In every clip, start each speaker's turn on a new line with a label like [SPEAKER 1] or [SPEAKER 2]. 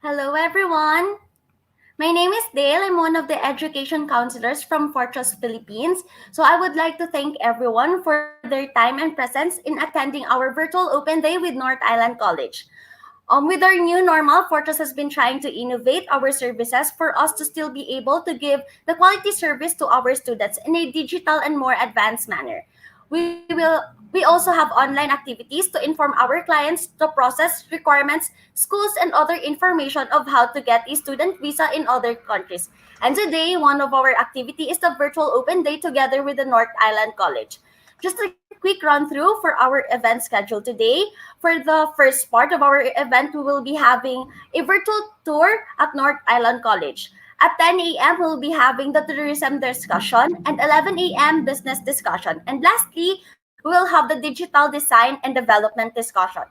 [SPEAKER 1] Hello, everyone. My name is Dale. I'm one of the education counselors from Fortrust Philippines. So I would like to thank everyone for their time and presence in attending our virtual open day with North Island College. With our new normal, Fortress has been trying to innovate our services for us to still be able to give the quality service to our students in a digital and more advanced manner. We also have online activities to inform our clients the process, requirements, schools, and other information of how to get a student visa in other countries. And today, one of our activity is the virtual open day together with the North Island College. Just a quick run through for our event schedule today. For the first part of our event, we will be having a virtual tour at North Island College. At 10 a.m., we'll be having the tourism discussion and 11 a.m. business discussion. And lastly, we will have the digital design and development discussion.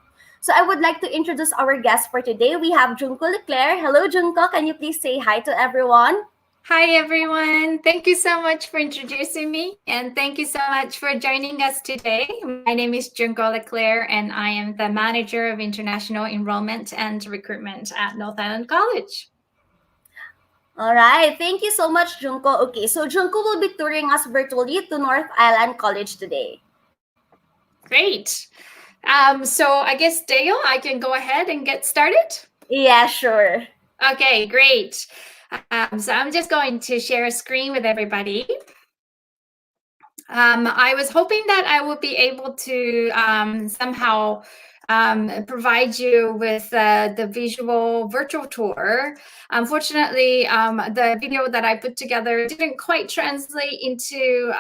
[SPEAKER 1] So I would like to introduce our guest for today. We have Junko Leclerc. Hello, Junko. Can you please say hi to everyone?
[SPEAKER 2] Hi, everyone. Thank you so much for introducing me, and thank you so much for joining us today. My name is Junko Leclerc, and I am the Manager of International Enrollment and Recruitment at North Island College.
[SPEAKER 1] All right. Thank you so much, Junko. Okay, so Junko will be touring us virtually to North Island College today.
[SPEAKER 2] Great. So I guess, Dale, I can go ahead and get started.
[SPEAKER 1] Yeah, sure.
[SPEAKER 2] Okay, great. So I'm just going to share a screen with everybody. I was hoping that I would be able to somehow provide you with the visual virtual tour. Unfortunately, the video that I put together didn't quite translate into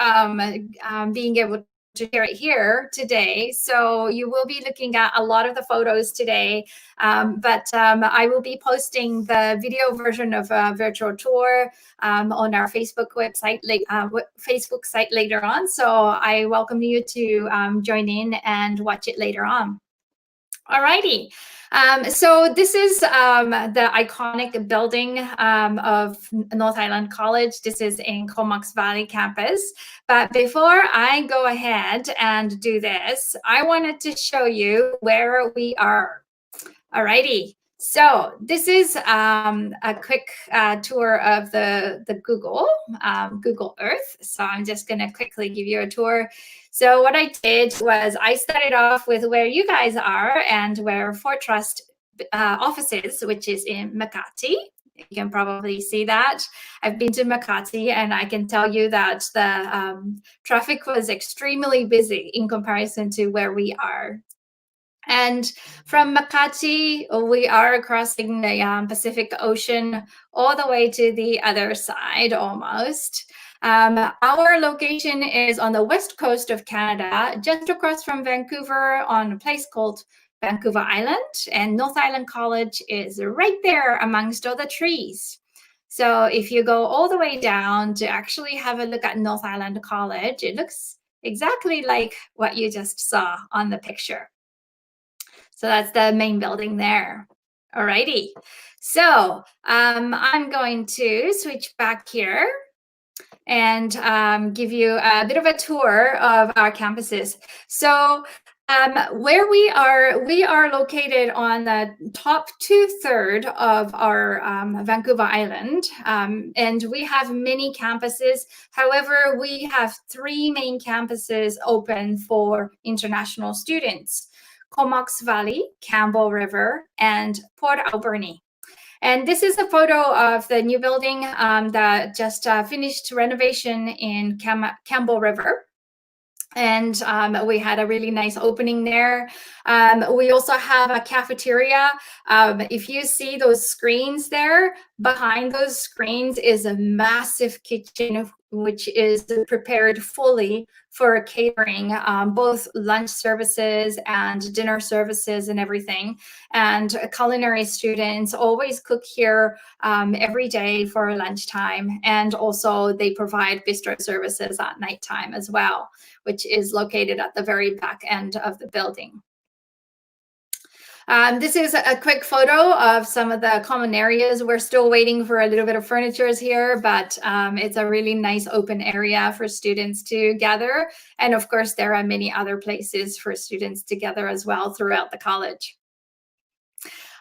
[SPEAKER 2] being able to share it here today. So you will be looking at a lot of the photos today, but I will be posting the video version of a virtual tour on our Facebook site later on. So I welcome you to join in and watch it later on. Alrighty. So this is the iconic building of North Island College. This is in Comox Valley campus. But before I go ahead and do this, I wanted to show you where we are. Alrighty. So this is a quick tour of the Google Earth. So I'm just going to quickly give you a tour. So what I did was I started off with where you guys are and where Fortrust office is, which is in Makati. You can probably see that. I've been to Makati, and I can tell you that the traffic was extremely busy in comparison to where we are. And from Makati, we are crossing the Pacific Ocean all the way to the other side almost. Our location is on the west coast of Canada, just across from Vancouver on a place called Vancouver Island. And North Island College is right there amongst all the trees. So if you go all the way down to actually have a look at North Island College, it looks exactly like what you just saw on the picture. So that's the main building there. Alrighty. So I'm going to switch back here and give you a bit of a tour of our campuses. So where we are located on the top 2/3 of our Vancouver Island, and we have many campuses. However, we have 3 main campuses open for international students: Comox Valley, Campbell River, and Port Alberni. And this is a photo of the new building that just finished renovation in Campbell River. And we had a really nice opening there. We also have a cafeteria. If you see those screens there, behind those screens is a massive kitchen, which is prepared fully for catering, both lunch services and dinner services and everything. And culinary students always cook here every day for lunchtime. And also they provide bistro services at nighttime as well, which is located at the very back end of the building. This is a quick photo of some of the common areas. We're still waiting for a little bit of furniture here, but it's a really nice open area for students to gather. And of course, there are many other places for students to gather as well throughout the college.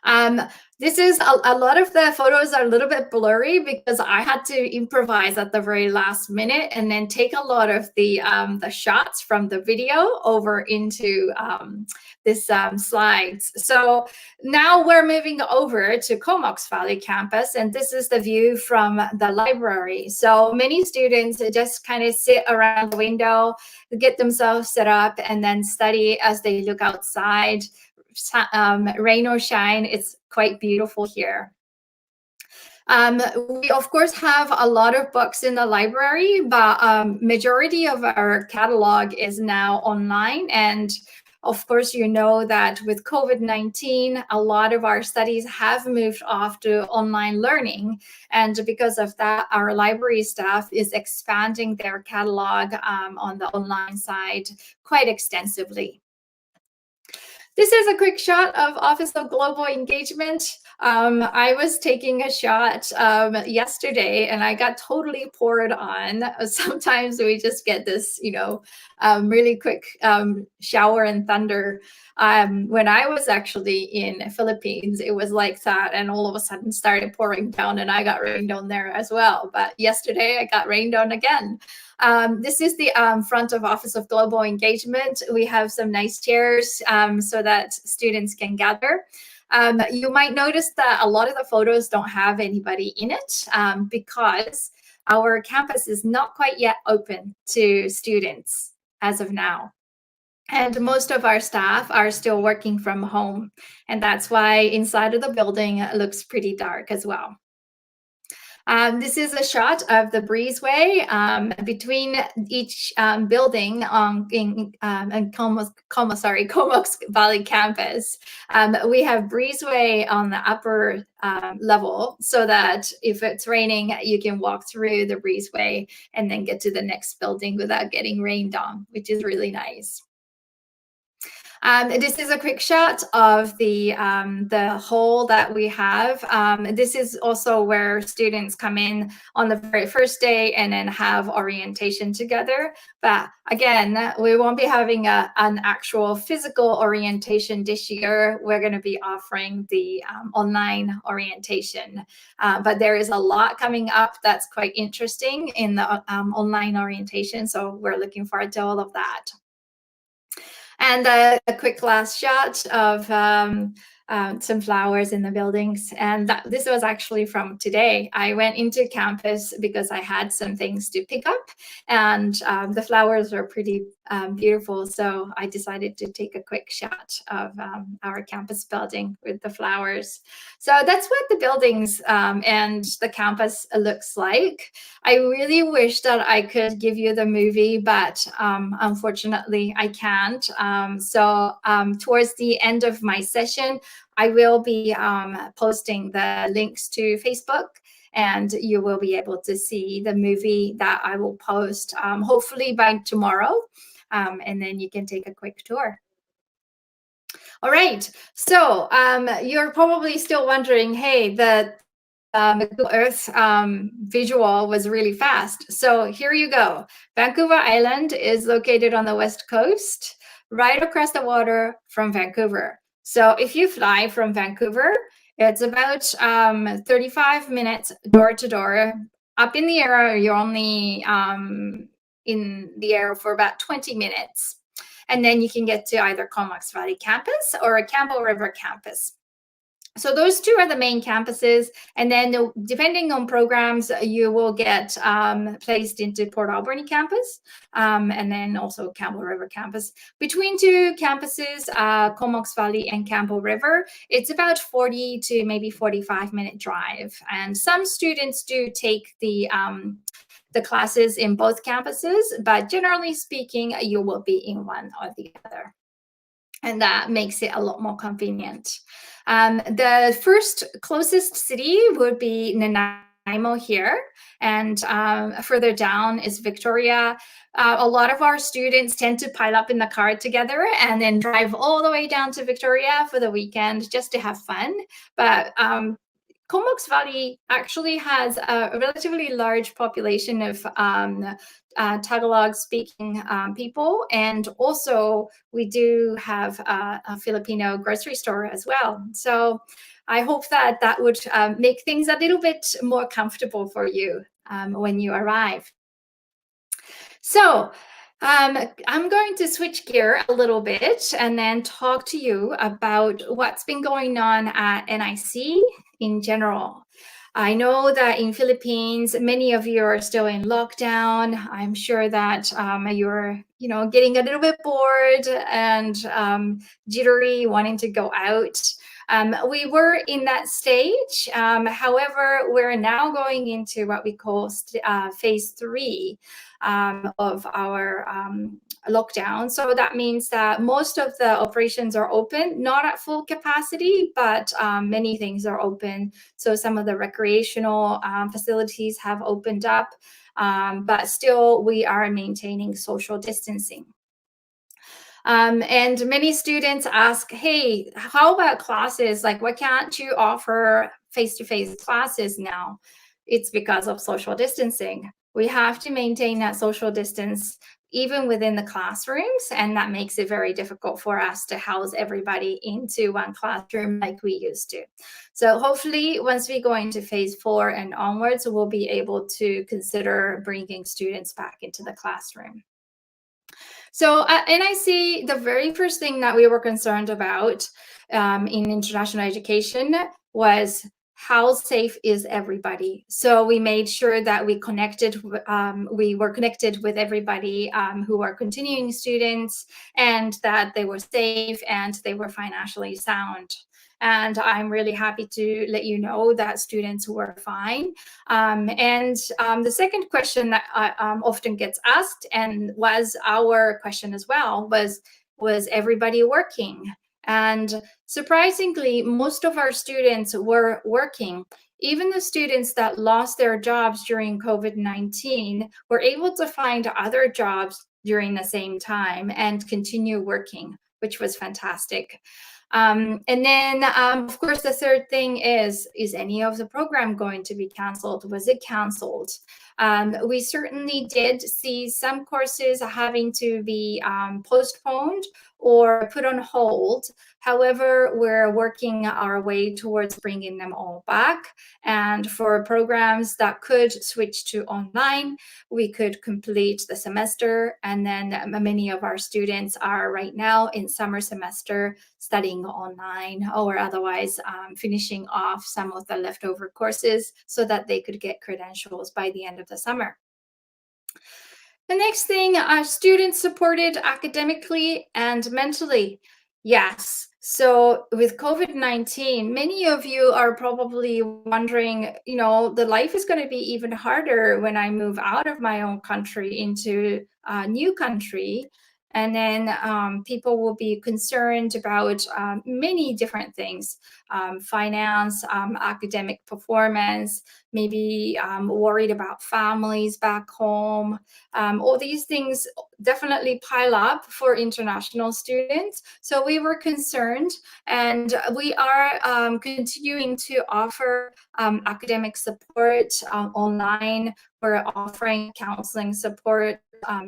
[SPEAKER 2] Um, this is a lot of the photos are a little bit blurry because I had to improvise at the very last minute and then take a lot of the shots from the video over into this slides. So now we're moving over to Comox Valley campus, and this is the view from the library. So many students just kind of sit around the window, get themselves set up, and then study as they look outside. Rain or shine, it's quite beautiful here. We of course have a lot of books in the library, but majority of our catalog is now online. And of course, you know that with COVID-19, a lot of our studies have moved off to online learning. And because of that, our library staff is expanding their catalog on the online side quite extensively. This is a quick shot of Office of Global Engagement. I was taking a shot yesterday and I got totally poured on. Sometimes we just get this, really quick shower and thunder. When I was actually in Philippines, it was like that, and all of a sudden started pouring down, and I got rained on there as well. But yesterday I got rained on again. This is the front of Office of Global Engagement. We have some nice chairs so that students can gather. You might notice that a lot of the photos don't have anybody in it because our campus is not quite yet open to students as of now. And most of our staff are still working from home. And that's why inside of the building it looks pretty dark as well. This is a shot of the breezeway between each building in Comox Valley campus. We have breezeway on the upper level so that if it's raining, you can walk through the breezeway and then get to the next building without getting rained on, which is really nice. This is a quick shot of the hall that we have. This is also where students come in on the very first day and then have orientation together. But again, we won't be having an actual physical orientation this year. We're going to be offering the online orientation. But there is a lot coming up that's quite interesting in the online orientation. So we're looking forward to all of that. And a quick last shot of some flowers in the buildings. And this was actually from today. I went into campus because I had some things to pick up, and the flowers were pretty beautiful. So I decided to take a quick shot of our campus building with the flowers. So that's what the buildings and the campus looks like. I really wish that I could give you the movie, but unfortunately I can't. So towards the end of my session, I will be posting the links to Facebook, and you will be able to see the movie that I will post hopefully by tomorrow. And then you can take a quick tour. All right, so you're probably still wondering, hey, the Google Earth visual was really fast. So here you go. Vancouver Island is located on the west coast, right across the water from Vancouver. So if you fly from Vancouver, it's about 35 minutes door to door. Up in the air, you're only in the air for about 20 minutes. And then you can get to either Comox Valley campus or a Campbell River campus. So those two are the main campuses. And then depending on programs, you will get placed into Port Alberni campus and then also Campbell River campus. Between two campuses, Comox Valley and Campbell River, it's about 40 to maybe 45-minute drive. And some students do take the classes in both campuses, but generally speaking, you will be in one or the other. And that makes it a lot more convenient. The first closest city would be Nanaimo here, and further down is Victoria. A lot of our students tend to pile up in the car together and then drive all the way down to Victoria for the weekend just to have fun. But Comox Valley actually has a relatively large population of Tagalog-speaking people, and also we do have a Filipino grocery store as well. So I hope that that would make things a little bit more comfortable for you when you arrive. So I'm going to switch gear a little bit and then talk to you about what's been going on at NIC in general. I know that in Philippines, many of you are still in lockdown. I'm sure that you're, getting a little bit bored and jittery, wanting to go out. We were in that stage. However, we're now going into what we call phase 3 of our lockdown. So that means that most of the operations are open, not at full capacity, but many things are open. So some of the recreational facilities have opened up, but still we are maintaining social distancing. And many students ask, hey, how about classes? Like, why can't you offer face-to-face classes now? It's because of social distancing. We have to maintain that social distance even within the classrooms, and that makes it very difficult for us to house everybody into one classroom like we used to. So hopefully, once we go into phase 4 and onwards, we'll be able to consider bringing students back into the classroom. So at NIC, the very first thing that we were concerned about in international education was how safe is everybody. So we made sure that we were connected with everybody who are continuing students, and that they were safe and they were financially sound. And I'm really happy to let you know that students were fine. And the second question that often gets asked, and was our question as well, was everybody working? And surprisingly, most of our students were working. Even the students that lost their jobs during COVID-19 were able to find other jobs during the same time and continue working, which was fantastic. And then, of course, the third thing is any of the program going to be canceled? Was it canceled? We certainly did see some courses having to be postponed or put on hold. However, we're working our way towards bringing them all back. And for programs that could switch to online, we could complete the semester. And then many of our students are right now in summer semester studying online, or otherwise finishing off some of the leftover courses so that they could get credentials by the end of the summer. The next thing, students supported academically and mentally. Yes. So with COVID-19, many of you are probably wondering, the life is going to be even harder when I move out of my own country into a new country. And then people will be concerned about many different things, finance, academic performance, maybe worried about families back home. All these things definitely pile up for international students. So we were concerned, and we are continuing to offer academic support online. We're offering counseling support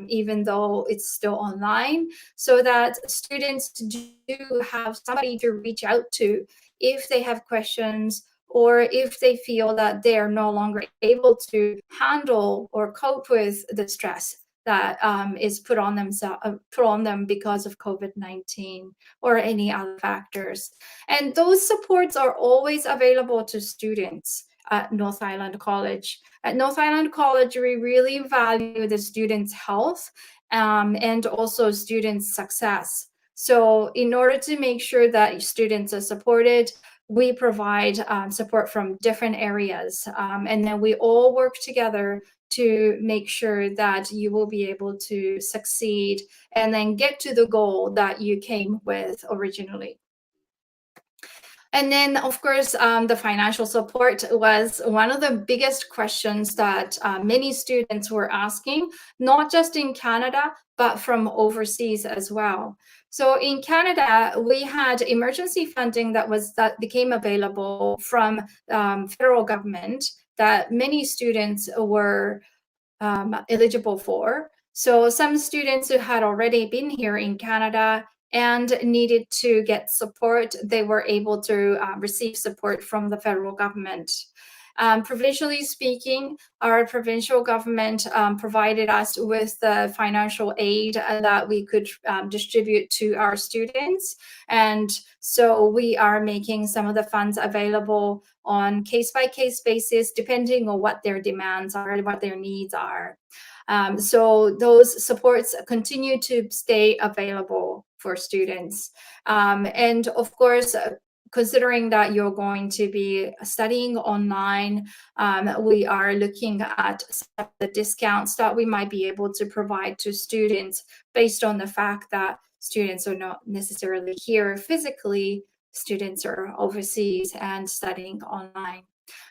[SPEAKER 2] even though it's still online, so that students do have somebody to reach out to if they have questions, or if they feel that they are no longer able to handle or cope with the stress that is put on them because of COVID-19 or any other factors. And those supports are always available to students at North Island College. At North Island College, we really value the students' health and also students' success. So in order to make sure that students are supported, we provide support from different areas. And then we all work together to make sure that you will be able to succeed and then get to the goal that you came with originally. And then, of course, the financial support was one of the biggest questions that many students were asking, not just in Canada, but from overseas as well. So in Canada, we had emergency funding that became available from federal government that many students were eligible for. So some students who had already been here in Canada and needed to get support, they were able to receive support from the federal government. Provincially speaking, our provincial government provided us with the financial aid that we could distribute to our students. And so we are making some of the funds available on case-by-case basis, depending on what their demands are and what their needs are. So those supports continue to stay available for students. And of course, considering that you're going to be studying online, we are looking at the discounts that we might be able to provide to students based on the fact that students are not necessarily here physically, students are overseas and studying online.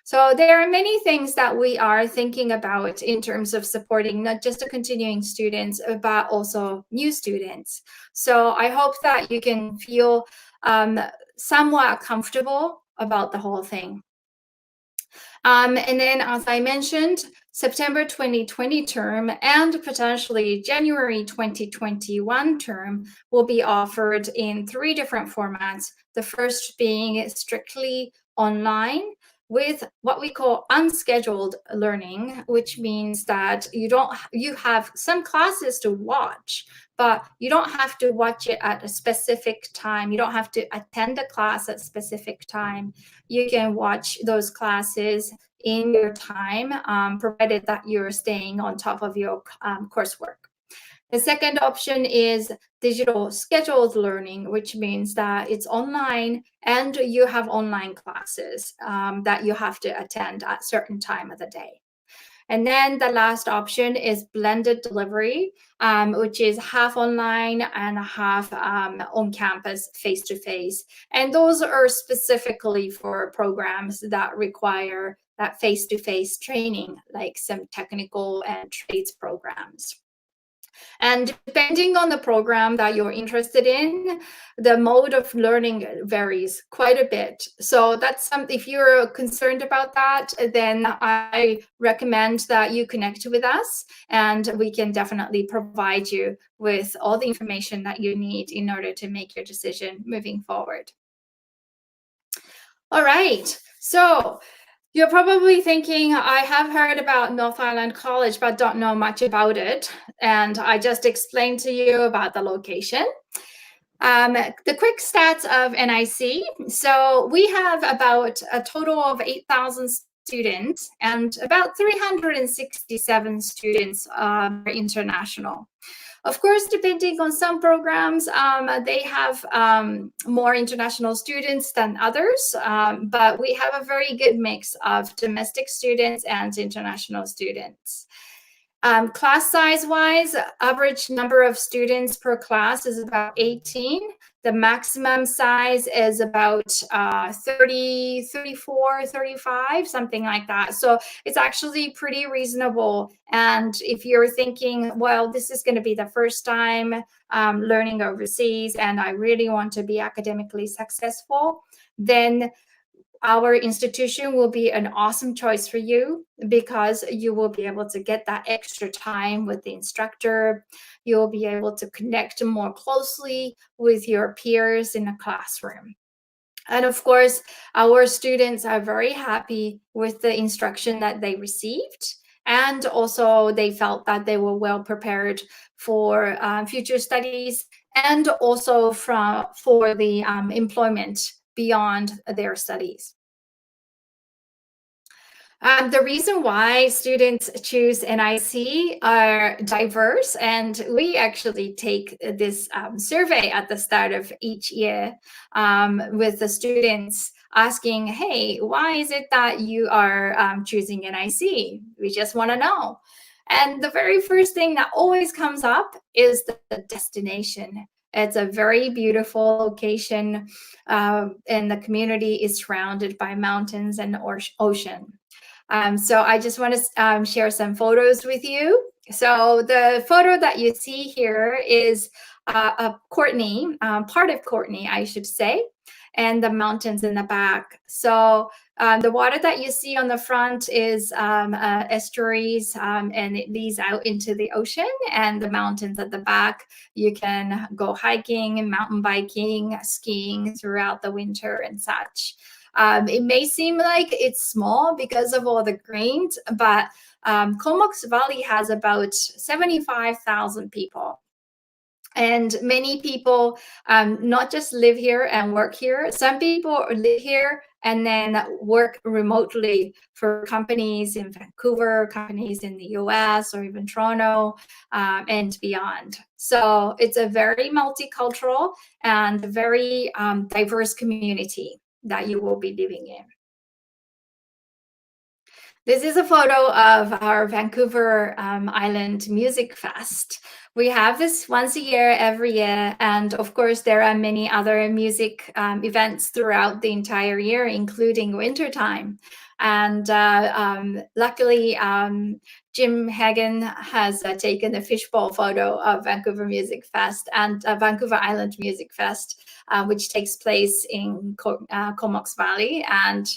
[SPEAKER 2] So there are many things that we are thinking about in terms of supporting not just the continuing students, but also new students. So I hope that you can feel somewhat comfortable about the whole thing. And then, as I mentioned, September 2020 term and potentially January 2021 term will be offered in 3 different formats. The first being strictly online with what we call unscheduled learning, which means that you have some classes to watch, but you don't have to watch it at a specific time. You don't have to attend a class at a specific time. You can watch those classes in your time, provided that you're staying on top of your coursework. The second option is digital scheduled learning, which means that it's online and you have online classes that you have to attend at a certain time of the day. And then the last option is blended delivery, which is half online and half on campus, face-to-face. And those are specifically for programs that require that face-to-face training, like some technical and trades programs. And depending on the program that you're interested in, the mode of learning varies quite a bit. So that's something, if you're concerned about that, then I recommend that you connect with us and we can definitely provide you with all the information that you need in order to make your decision moving forward. All right, so you're probably thinking, I have heard about North Island College, but don't know much about it. And I just explained to you about the location. The quick stats of NIC. So we have about a total of 8,000 students, and about 367 students are international. Of course, depending on some programs, they have more international students than others, but we have a very good mix of domestic students and international students. Class size-wise, average number of students per class is about 18. The maximum size is about 30, 34, 35, something like that. So it's actually pretty reasonable. And if you're thinking, well, this is going to be the first time learning overseas and I really want to be academically successful, then our institution will be an awesome choice for you because you will be able to get that extra time with the instructor. You'll be able to connect more closely with your peers in a classroom. And of course, our students are very happy with the instruction that they received. And also they felt that they were well prepared for future studies and also for the employment beyond their studies. The reason why students choose NIC are diverse, and we actually take this survey at the start of each year with the students asking, hey, why is it that you are choosing NIC? We just want to know. And the very first thing that always comes up is the destination. It's a very beautiful location, and the community is surrounded by mountains and ocean. So I just want to share some photos with you. So the photo that you see here is Courtney, part of Courtney, I should say, and the mountains in the back. So the water that you see on the front is estuaries, and it leads out into the ocean. And the mountains at the back, you can go hiking, mountain biking, skiing throughout the winter and such. It may seem like it's small because of all the green, but Comox Valley has about 75,000 people. And many people not just live here and work here. Some people live here and then work remotely for companies in Vancouver, companies in the US, or even Toronto, and beyond. So it's a very multicultural and very diverse community that you will be living in. This is a photo of our Vancouver Island Music Fest. We have this once a year, every year, and of course there are many other music events throughout the entire year, including wintertime. And luckily, Jim Hagen has taken a fishbowl photo of Vancouver Music Fest and Vancouver Island Music Fest, which takes place in Comox Valley. And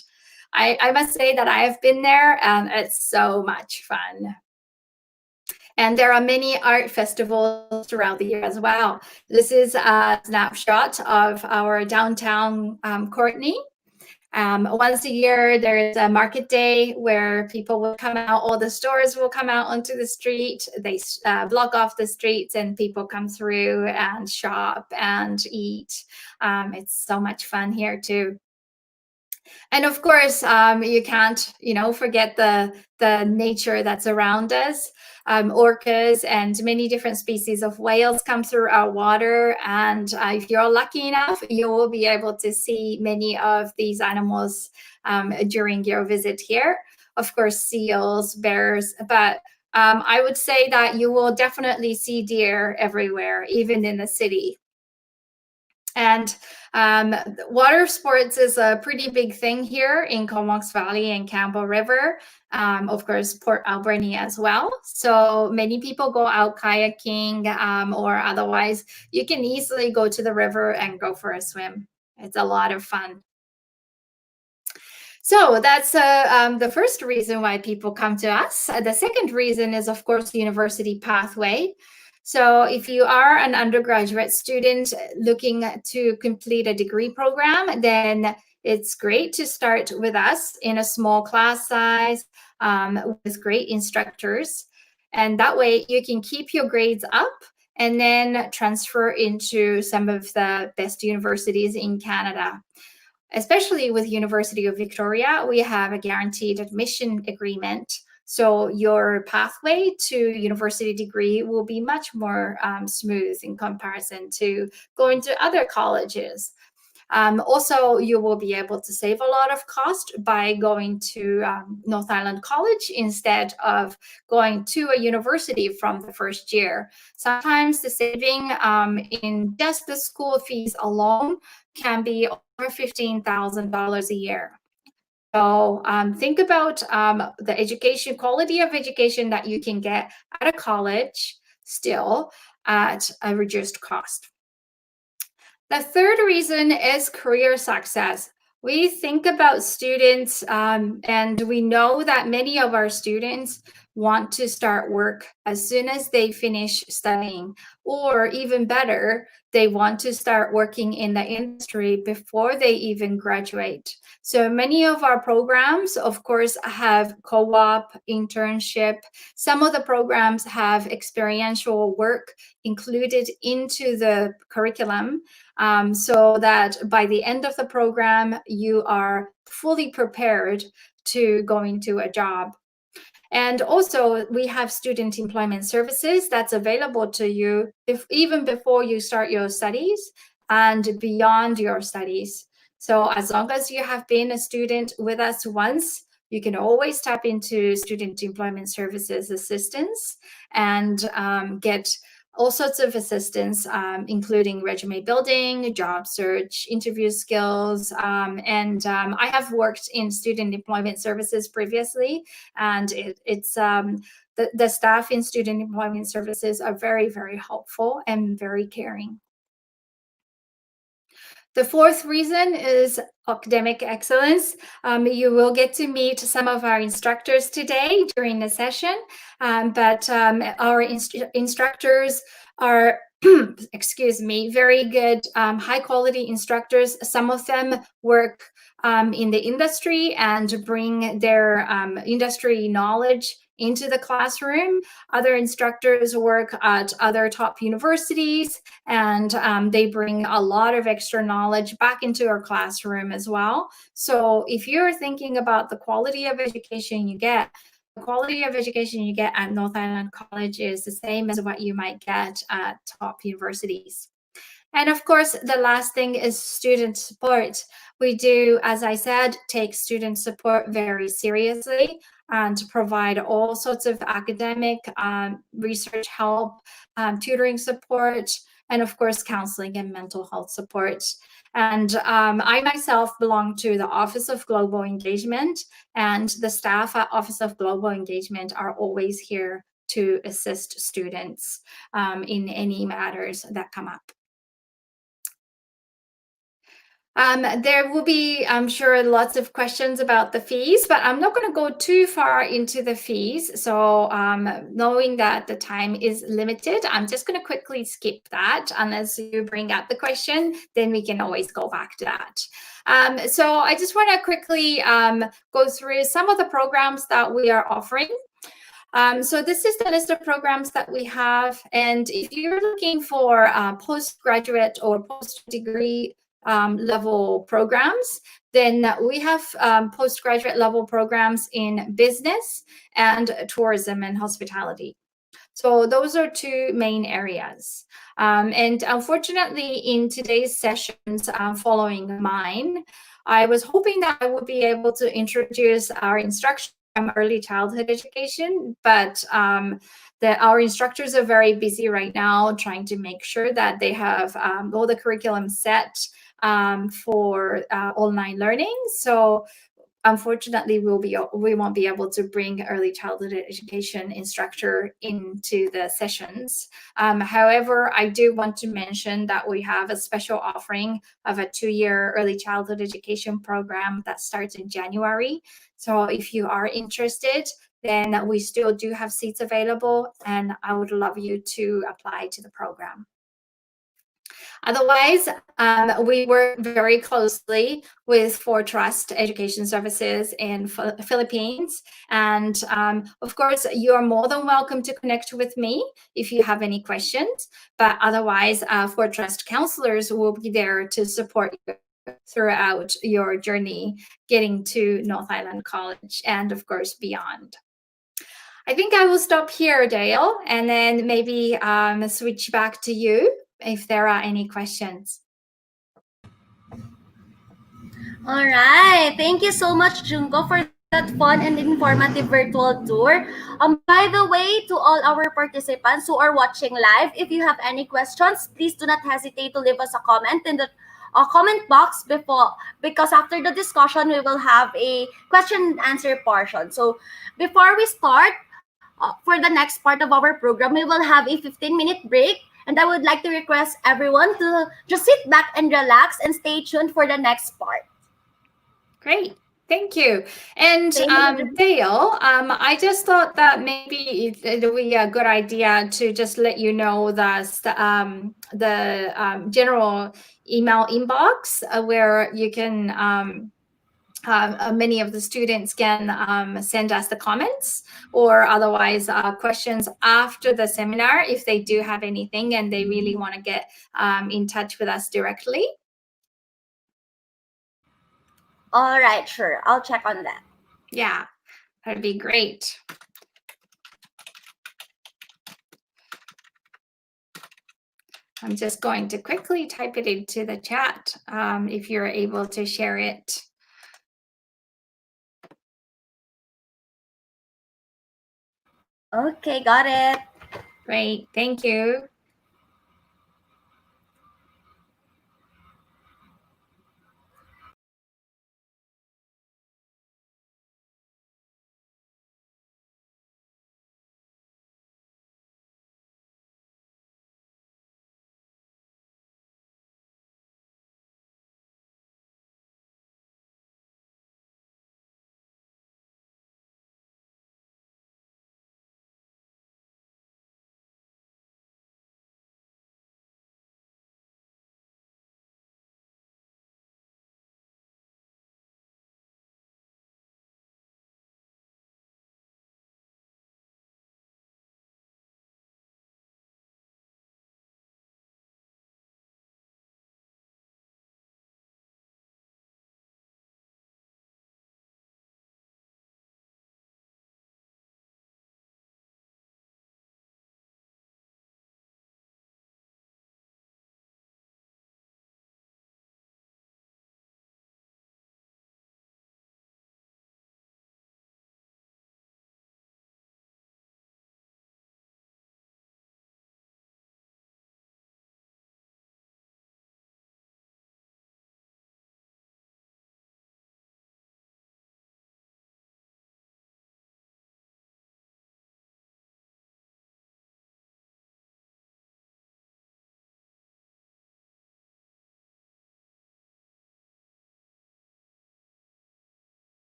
[SPEAKER 2] I must say that I have been there and it's so much fun. And there are many art festivals throughout the year as well. This is a snapshot of our downtown Courtney. Once a year, there is a market day where people will come out, all the stores will come out onto the street. They block off the streets and people come through and shop and eat. It's so much fun here too. And of course, you can't, forget the nature that's around us. Orcas and many different species of whales come through our water. And if you're lucky enough, you will be able to see many of these animals during your visit here. Of course, seals, bears, but I would say that you will definitely see deer everywhere, even in the city. And water sports is a pretty big thing here in Comox Valley and Campbell River. Of course, Port Alberni as well. So many people go out kayaking or otherwise. You can easily go to the river and go for a swim. It's a lot of fun. So that's the first reason why people come to us. The second reason is, of course, the university pathway. So if you are an undergraduate student looking to complete a degree program, then it's great to start with us in a small class size with great instructors. And that way you can keep your grades up and then transfer into some of the best universities in Canada. Especially with University of Victoria, we have a guaranteed admission agreement. So your pathway to university degree will be much more smooth in comparison to going to other colleges. Also, you will be able to save a lot of cost by going to North Island College instead of going to a university from the first year. Sometimes the saving in just the school fees alone can be over $15,000 a year. So think about the education, quality of education that you can get at a college still at a reduced cost. The third reason is career success. We think about students and we know that many of our students want to start work as soon as they finish studying, or even better, they want to start working in the industry before they even graduate. So many of our programs, of course, have co-op, internship. Some of the programs have experiential work included into the curriculum, so that by the end of the program, you are fully prepared to go into a job. And also, we have student employment services that's available to you even before you start your studies and beyond your studies. So as long as you have been a student with us once, you can always tap into student employment services assistance and get all sorts of assistance, including resume building, job search, interview skills. And I have worked in student employment services previously, and the staff in student employment services are very, very helpful and very caring. The fourth reason is academic excellence. You will get to meet some of our instructors today during the session, but our instructors are excuse me, very good, high quality instructors. Some of them work in the industry and bring their industry knowledge into the classroom. Other instructors work at other top universities, and they bring a lot of extra knowledge back into our classroom as well. So if you're thinking about the quality of education you get, the quality of education you get at North Island College is the same as what you might get at top universities. And of course, the last thing is student support. We do, as I said, take student support very seriously and provide all sorts of academic research help, tutoring support, and of course, counseling and mental health support. And I myself belong to the Office of Global Engagement, and the staff at Office of Global Engagement are always here to assist students in any matters that come up. There will be, I'm sure, lots of questions about the fees, but I'm not going to go too far into the fees. So knowing that the time is limited, I'm just going to quickly skip that. Unless you bring up the question, then we can always go back to that. So I just want to quickly go through some of the programs that we are offering. So this is the list of programs that we have. And if you're looking for postgraduate or post-degree level programs, then we have postgraduate level programs in business and tourism and hospitality. So those are two main areas. And unfortunately, in today's sessions following mine, I was hoping that I would be able to introduce our instruction from early childhood education, but our instructors are very busy right now trying to make sure that they have all the curriculum set for online learning. So unfortunately, we won't be able to bring early childhood education instructor into the sessions. However, I do want to mention that we have a special offering of a 2-year early childhood education program that starts in January. So if you are interested, then we still do have seats available, and I would love you to apply to the program. Otherwise, we work very closely with Fortrust Education Services in Philippines. And of course, you're more than welcome to connect with me if you have any questions. But otherwise, Fortrust counselors will be there to support you throughout your journey getting to North Island College and, of course, beyond. I think I will stop here, Dale, and then maybe switch back to you if there are any questions.
[SPEAKER 1] All right. Thank you so much, Junko, for that fun and informative virtual tour. By the way, to all our participants who are watching live, if you have any questions, please do not hesitate to leave us a comment in the comment box because after the discussion, we will have a question and answer portion. So before we start, for the next part of our program, we will have a 15-minute break. And I would like to request everyone to just sit back and relax and stay tuned for the next part.
[SPEAKER 2] Great. Thank you. And Dale, I just thought that maybe it would be a good idea to just let you know the general email inbox where you can many of the students can send us the comments or otherwise questions after the seminar if they do have anything and they really want to get in touch with us directly.
[SPEAKER 1] All right, sure. I'll check on that.
[SPEAKER 2] Yeah, that'd be great. I'm just going to quickly type it into the chat if you're able to share it.
[SPEAKER 1] Okay, got it.
[SPEAKER 2] Great, thank you.